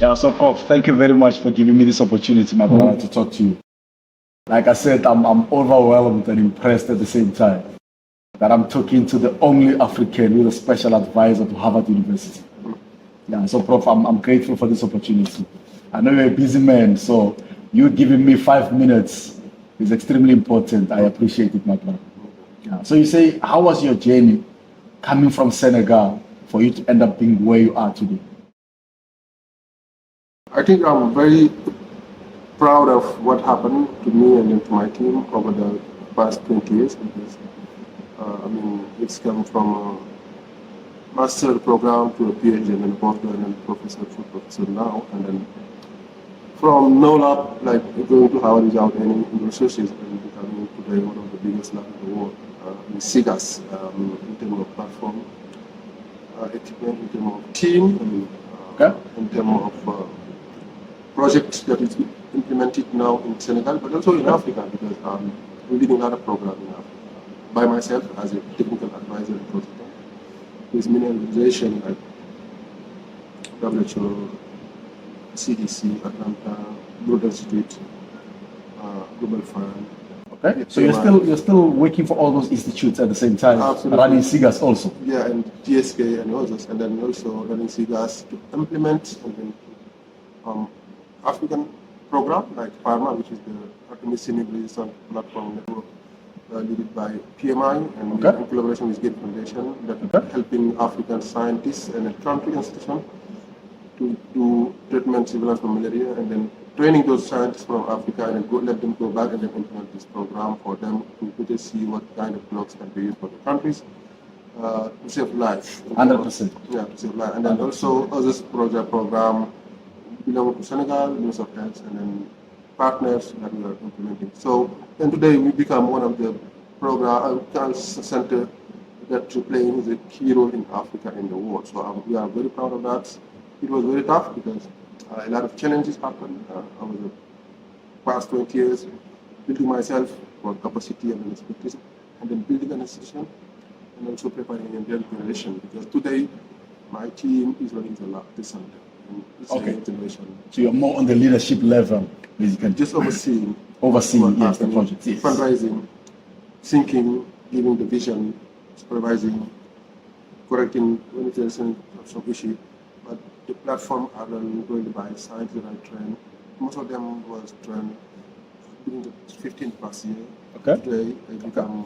Yeah, so Prof, thank you very much for giving me this opportunity, my brother, to talk to you. Like I said, I'm overwhelmed and impressed at the same time that I'm talking to the only African with a special advisor to Harvard University. Yeah, so Prof, I'm grateful for this opportunity. I know you're a busy man, so you giving me 5 minutes is extremely important. I appreciate it, my brother. Yeah. So you say, how was your journey coming from Senegal for you to end up being where you are today? I think I'm very proud of what happened to me and then to my team over the past 20 years because, it's come from a master program to a PhD and then a postdoc and then professor to professor now. And then from no lab, like going to Harvard without any resources and becoming today one of the biggest labs in the world. In SIGAS, in terms of platform, equipment, in terms of team, and in terms of project that is implemented now in Senegal, but also in Africa, because we're leading another program in Africa. By myself as a technical advisor and consultant, with many organizations like WHO, CDC, Atlanta, Broad Institute, Global Fund. Okay, so you're still working for all those institutes at the same time, absolutely, running SIGAS also. Yeah, and GSK and others, and then also running SIGAS to implement and then, African program like PARMA, which is the Artemis Resistance Platform Network, led by PMI and in collaboration with Gates Foundation, that helping African scientists and country institutions to do treatment surveillance for malaria, and then training those scientists from Africa and then let them go back and then implement this program for them to better see what kind of drugs can be used for the countries to save lives. 100%. Yeah, to save lives. And then also others program belong to Senegal, Ministry of Health, and then partners that we are implementing. So, and today we become one of the program center that playing a key role in Africa and the world. So we are very proud of that. It was very tough because a lot of challenges happened over the past 20 years, building myself for capacity and expertise, and then building an institution, and also preparing a young generation. Because today, my team is running the center. Okay. So you're more on the leadership level, basically. Just overseeing. Yes, the project. Yes. Fundraising, thinking, giving the vision, supervising, correcting when there's some issue. But the platform are run by scientists that I trained. Most of them was trained during the 15 past year. Okay. Today,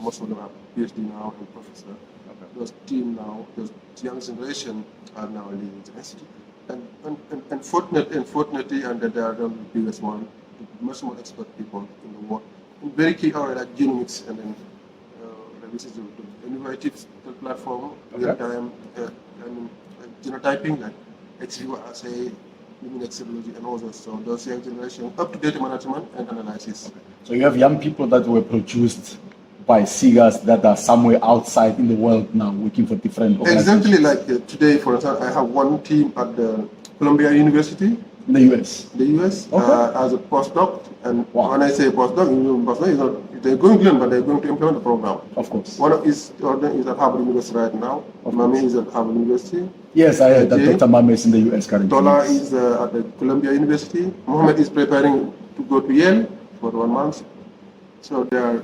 most of them are PhD now and professor. Okay. Those team now, those young generation are now leading the institute. And fortunately, and that they are the biggest one, much more expert people in the world. In very key area like genomics, and then this is the innovative platform, real-time genotyping, like ex vivo assay, immunoexcellology, and others. So those young generation, up-to-date management and analysis. Okay. So you have young people that were produced by SIGAS that are somewhere outside in the world now working for different organizations. Exactly, like today, for example, I have one team at the Columbia University. In the US? The US, as a postdoc. And when I say postdoc is not, they're going to learn, but they're going to implement the program. Of course. One is at Harvard University right now. Mami is at Harvard University. Yes, I heard that Dr. Mami is in the US currently. Dola is at the Columbia University. Mohammed is preparing to go to Yale for 1 month. So they are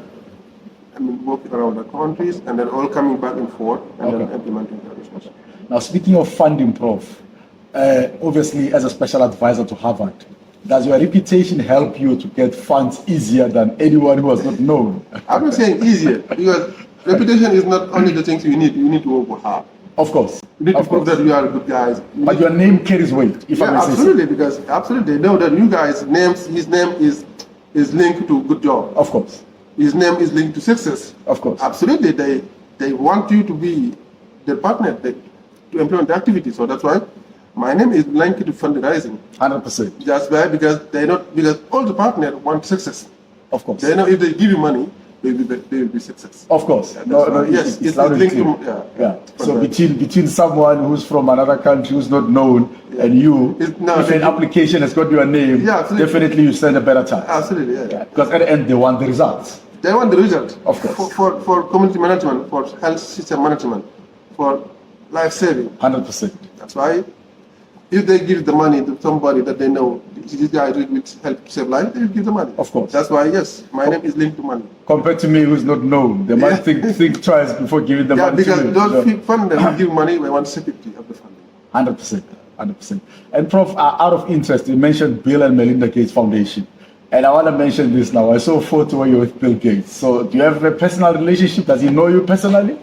working around the countries and then all coming back and forth and then implementing the research. Now, speaking of funding, Prof, obviously as a special advisor to Harvard, does your reputation help you to get funds easier than anyone who was not known? I'm not saying easier, because reputation is not only the things you need to work hard. Of course. You need to prove that you are good guys. But your name carries weight, if I may say so. Absolutely, because absolutely they know that you guys' names, his name is linked to good job. Of course. His name is linked to success. Of course. Absolutely, they want you to be their partner to implement the activity. So that's why my name is linked to fundraising. 100%. That's why, because all the partners want success. Of course. They know if they give you money, they will be success. Of course. Yeah, yes, it's linked to So between someone who's from another country who's not known and you, if an application has got your name, definitely you stand a better chance. Absolutely, yeah. Because at the end they want the results. They want the result. Of course. For community management, for health system management, for life saving. 100%. That's why if they give the money to somebody that they know this guy will help save life, they will give the money. Of course. That's why, yes, my name is linked to money. Compared to me, who's not known, they might think twice before giving the money to you. Because those funders who give money, we want security of the funding. 100%. 100%. And Prof, out of interest, you mentioned Bill and Melinda Gates Foundation. And I want to mention this now. I saw a photo where you're with Bill Gates. So do you have a personal relationship? Does he know you personally?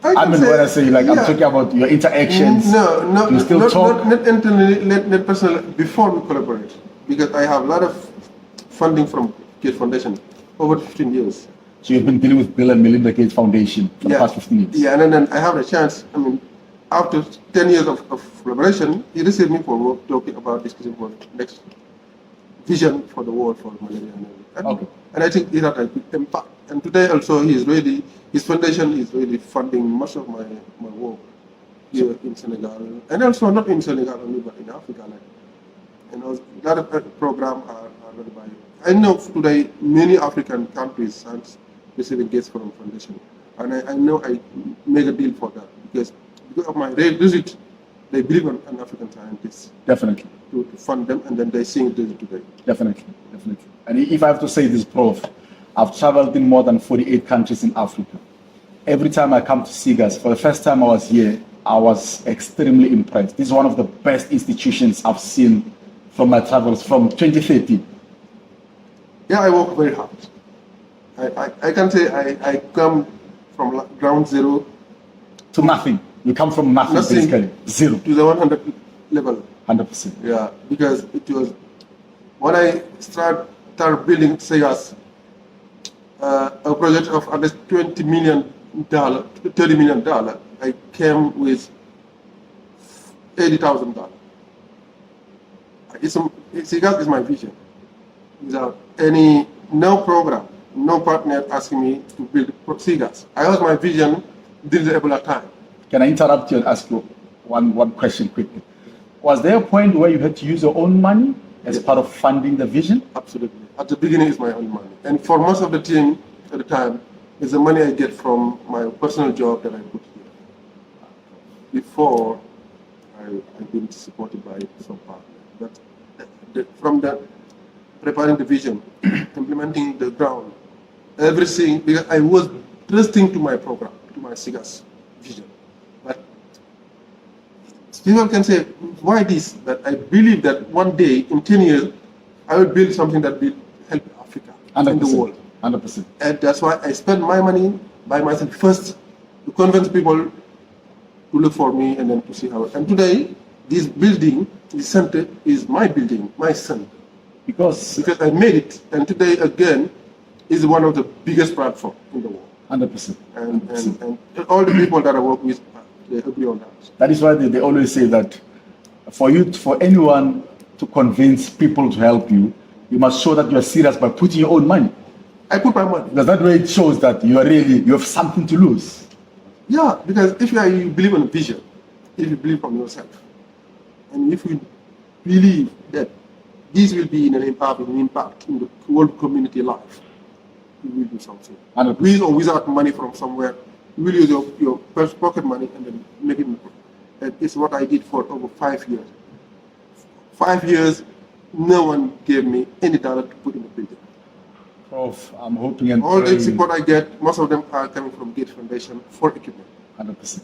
I mean, when I say, like, I'm talking about your interactions. No, you still talk? Not internally, not personally, before we collaborate. Because I have a lot of funding from Gates Foundation over 15 years. So you've been dealing with Bill and Melinda Gates Foundation for the past 15 years? Yeah, and then I have a chance, I mean, after 10 years of collaboration, he received me for work talking about discussing what next vision for the world for malaria and everything. Okay. And I think it had a big impact. And today also his foundation is really funding much of my work here in Senegal. And also not in Senegal only, but in Africa. A lot of programs are run by. I know today many African countries are receiving Gates Foundation. And I know I make a deal for that because of my visit, they believe in African scientists. Definitely. To fund them, and then they sing it today. Definitely. And if I have to say this, Prof, I've traveled in more than 48 countries in Africa. Every time I come to SIGAS, for the first time I was here, I was extremely impressed. This is one of the best institutions I've seen from my travels from 2013. Yeah, I work very hard. I can say I come from ground zero to nothing. You come from nothing basically. Zero. To the 100 level. 100%. Yeah, because it was when I started building SIGAS, a project of under $30 million, I came with $80,000. SIGAS is my vision. Without no program, no partner asking me to build SIGAS. I was my vision during the Ebola time. Can I interrupt you and ask you one question quickly? Was there a point where you had to use your own money as part of funding the vision? Absolutely. At the beginning, it's my own money. And for most of the team at the time, it's the money I get from my personal job that I put here. Before, I've been supported by some partner. But from that, preparing the vision, implementing the ground, everything, because I was trusting to my program, to my SIGAS vision. But people can say, why this? But I believe that one day, in 10 years, I will build something that will help Africa 100%, and the world. 100%. And that's why I spend my money by myself first to convince people to look for me and then to see how. And today, this building, this center, is my building, my son. Because I made it. And today, again, is one of the biggest platforms in the world. 100%. And all the people that I work with, they agree on that. That is why they always say that for anyone to convince people to help you, you must show that you are serious by putting your own money. I put my money. Because that way it shows that you have something to lose. Yeah, because if you believe in a vision, if you believe from yourself, and if you believe that this will be an impact in the whole community life, you will do something. 100%. With or without money from somewhere, you will use your pocket money and then make it. And it's what I did for over 5 years. 5 years, no one gave me any dollar to put in the building. Prof, I'm hoping and all praying. the support I get, most of them are coming from Gates Foundation for equipment. 100%.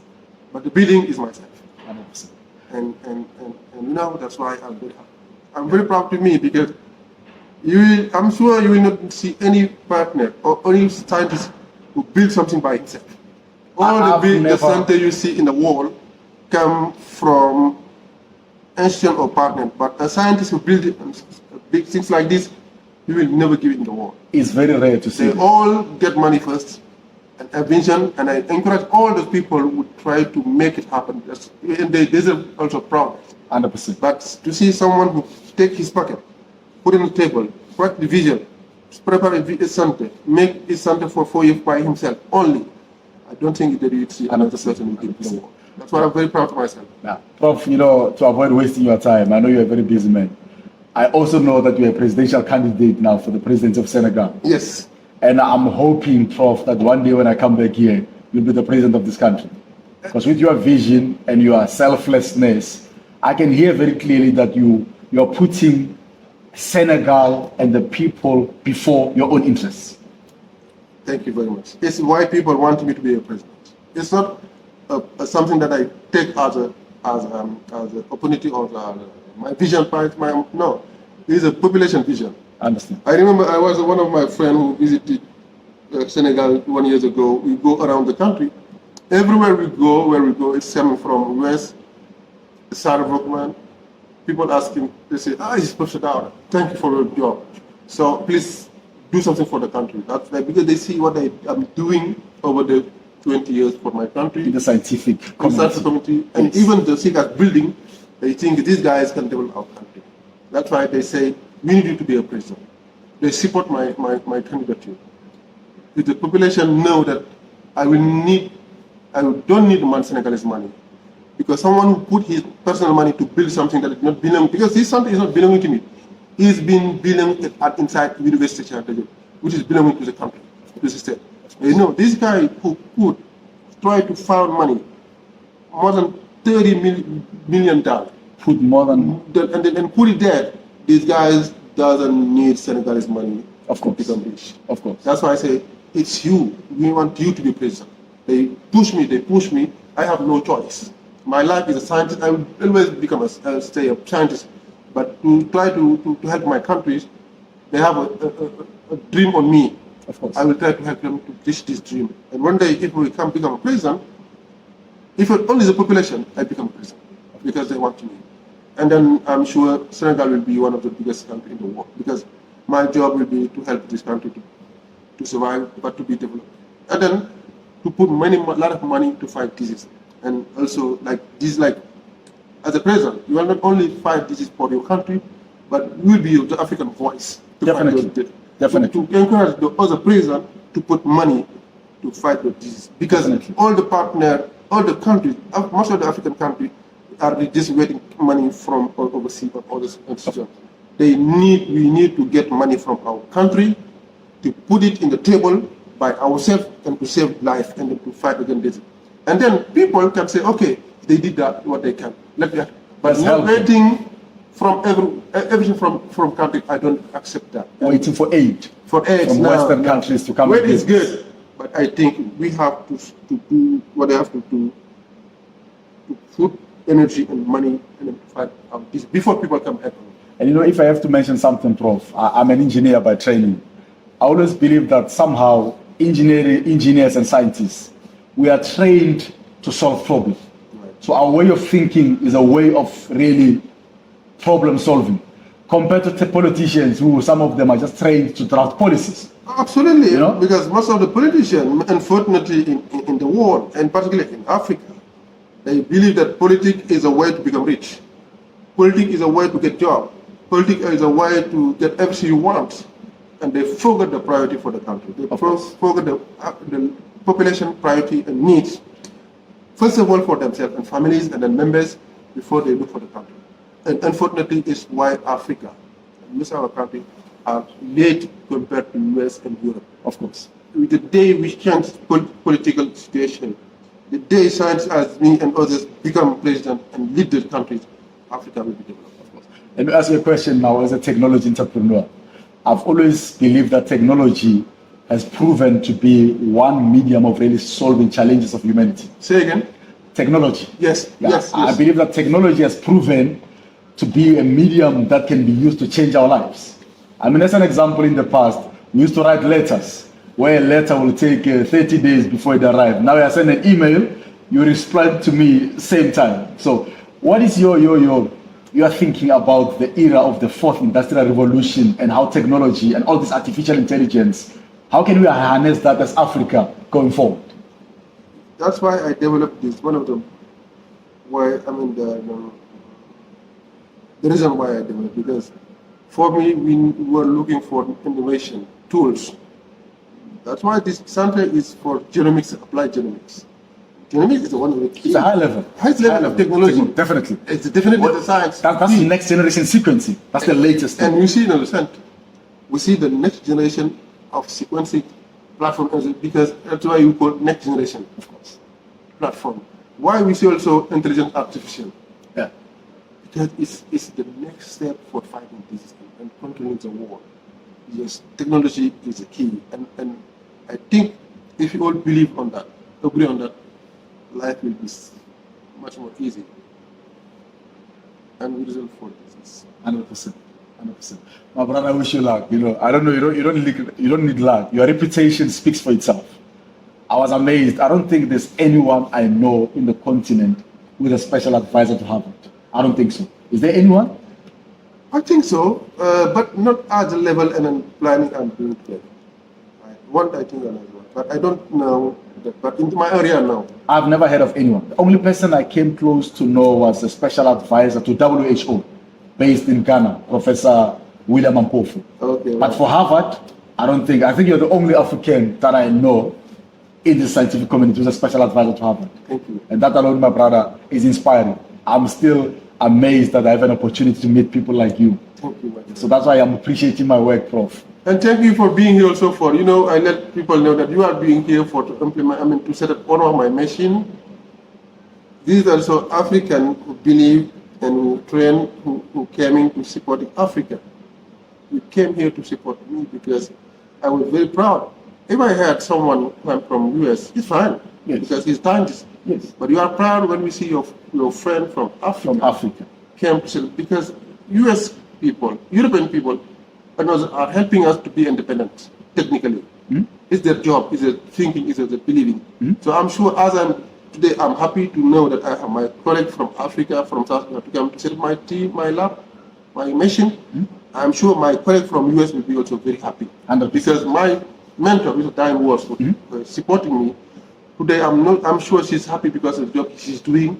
But the building is myself. 100%. And that's why I'm very happy. I'm very proud to me because I'm sure you will not see any partner or any scientist who build something by himself. All the center you see in the world come from institution or partner, but a scientist who build big things like this, you will never give it in the world. It's very rare to see. They all get money first and a vision, and I encourage all those people who try to make it happen. And they deserve also proud. 100%. But to see someone who take his pocket, put it on the table, write the vision, prepare a center, make a center for 4 years by himself only, I don't think that you'd see another person who did it in the world. That's why I'm very proud of myself. Yeah. Prof, to avoid wasting your time, I know you're a very busy man. I also know that you're a presidential candidate now for the presidency of Senegal. Yes. And I'm hoping, Prof, that one day when I come back here, you'll be the president of this country. Because with your vision and your selflessness, I can hear very clearly that you're putting Senegal and the people before your own interests. Thank you very much. It's why people want me to be a president. It's not something that I take as an opportunity or my vision. No, it's a population vision. I understand. I remember I was one of my friends who visited Senegal 1 year ago. We go around the country. Everywhere we go, it's coming from west, 𝐓𝐇𝐈𝐒. People ask him, they say, it's Prof Dauoda. Thank you for your job. So please do something for the country. That's like, because they see what I'm doing over the 20 years for my country. In the scientific community. And even the 𝐇𝐎𝐏𝐿 building, they think these guys can develop our country. That's why they say, we need you to be a president. They support my candidature. If the population know that I don't need Senegalese money, because someone who put his personal money to build something that is not belonging, because this something is not belonging to me. He's been belonging inside University Candidate, which is belonging to the country, to the state. You know, this guy who could try to find money, more than $30 million, put more than, and put it there. These guys doesn't need Senegalese money to become rich. Of course. That's why I say, it's you. We want you to be president. They push me. I have no choice. My life is a scientist. I will always become a scientist. But to try to help my countries, they have a dream on me. Of course. I will try to help them to reach this dream. And one day, if we can become a president, if only the population, I become president. Because they want me. And then I'm sure Senegal will be one of the biggest countries in the world. Because my job will be to help this country to survive, but to be developed. And then to put a lot of money to fight disease. And also, as a president, you will not only fight disease for your country, but you will be the African voice. Definitely. To encourage the other president to put money to fight the disease. Because all the partners, all the countries, most of the African countries are just getting money from overseas or other institutions. We need to get money from our country to put it in the table by ourselves and to save life and to fight against this. And then people can say, okay, they did that, what they can. But not waiting from everything from country, I don't accept that. Waiting for aid. From Western countries to come. Well, it's good, but I think we have to do what they have to do to put energy and money and to fight this before people come help. And you know, if I have to mention something, Prof, I'm an engineer by training. I always believe that somehow engineers and scientists, we are trained to solve problems. Right. So our way of thinking is a way of really problem solving, compared to the politicians who some of them are just trained to draft policies. Absolutely, you know? Because most of the politicians, unfortunately, in the world, and particularly in Africa, they believe that politics is a way to become rich. Politics is a way to get job. Politics is a way to get everything you want. And they forget the priority for the country. They forget the population priority and needs, first of all for themselves and families and then members before they look for the country. And unfortunately, it's why Africa and most of our country are late compared to US and Europe. Of course. The day we change political situation, the day science as me and others become president and lead the countries, Africa will be developed. Of course. Let me ask you a question now as a technology entrepreneur. I've always believed that technology has proven to be one medium of really solving challenges of humanity. Say again? Technology. Yes, yeah. Yes. I believe that technology has proven to be a medium that can be used to change our lives. I mean, as an example, in the past, we used to write letters, where a letter will take 30 days before it arrives. Now I send an email, you respond to me same time. So what is your thinking about the era of the fourth industrial revolution and how technology and all this artificial intelligence, how can we harness that as Africa going forward? That's why I developed this. One of them, the reason why I developed, because for me, we were looking for innovation, tools. That's why this center is for genomics, applied genomics. Genomics is one of the key. It's a high level of technology. Definitely. It's definitely the science. That's the next generation sequencing. That's the latest thing. And we see in the center, we see the next generation of sequencing platform, because that's why you call next generation, of course, platform. Why we see also intelligent artificial. Yeah. because it's the next step for fighting this and controlling the war. Yes, technology is the key, and I think if you all believe on that, agree on that, life will be much more easy and result for this. 100%. 100%. My brother, I wish you luck. You know, I don't know. You don't need luck. Your reputation speaks for itself. I was amazed. I don't think there's anyone I know in the continent with a special advisor to Harvard. I don't think so. Is there anyone? I think so, but not at the level and then planning and doing together. Right. One, I think another one, but I don't know that. But in my area now, I've never heard of anyone. The only person I came close to know was a special advisor to WHO, based in Ghana, Professor William Ampofu. okay. But for Harvard, I think you're the only African that I know in the scientific community who's a special advisor to Harvard. Thank you. And that alone, my brother, is inspiring. I'm still amazed that I have an opportunity to meet people like you. Thank you, my So that's why I'm appreciating my work, Prof. And thank you for being here also for, I let people know that you are being here for to implement, to set up one of my machine. These are also African who believe and who train, who came in to supporting Africa. You came here to support me because I was very proud. If I had someone from US, it's fine, yes, because he's scientist. Yes. But you are proud when we see your friend from Africa. From Africa. Came to support, because US people, European people, are helping us to be independent, technically. It's their job, it's their thinking, it's their believing. So I'm sure as today, I'm happy to know that I have my colleague from Africa, from South Africa, to come to set my team, my lab, my mission. I'm sure my colleague from US will be also very happy. 100%. Because my mentor, Mr. Diane was supporting me. Today, I'm sure she's happy because of the job she's doing,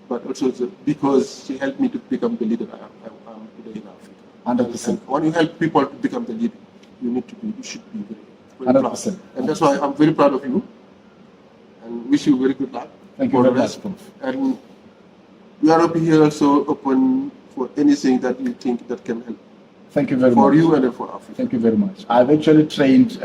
but also because she helped me to become the leader I am today in Africa. 100%. And when you help people to become the leader, you should be very 100%. proud. And that's why I'm very proud of you and wish you very good luck. Thank you very much, Prof. And we are up here also open for anything that you think that can help. Thank you very much. For you and for Africa. Thank you very much. I've actually trained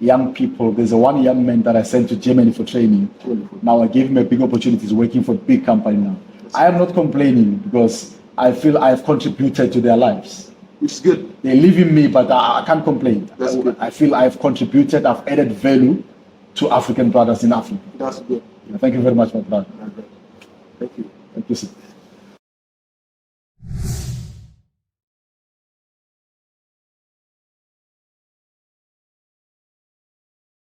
young people. There's one young man that I sent to Germany for training. Wonderful. Now I gave him a big opportunity. He's working for a big company now. I am not complaining because I feel I have contributed to their lives. It's good. They live in me, but I can't complain. That's good. I feel I have contributed, I've added value to African brothers in Africa. That's good. Thank you very much, my brother. Thank you. Thank you, sir.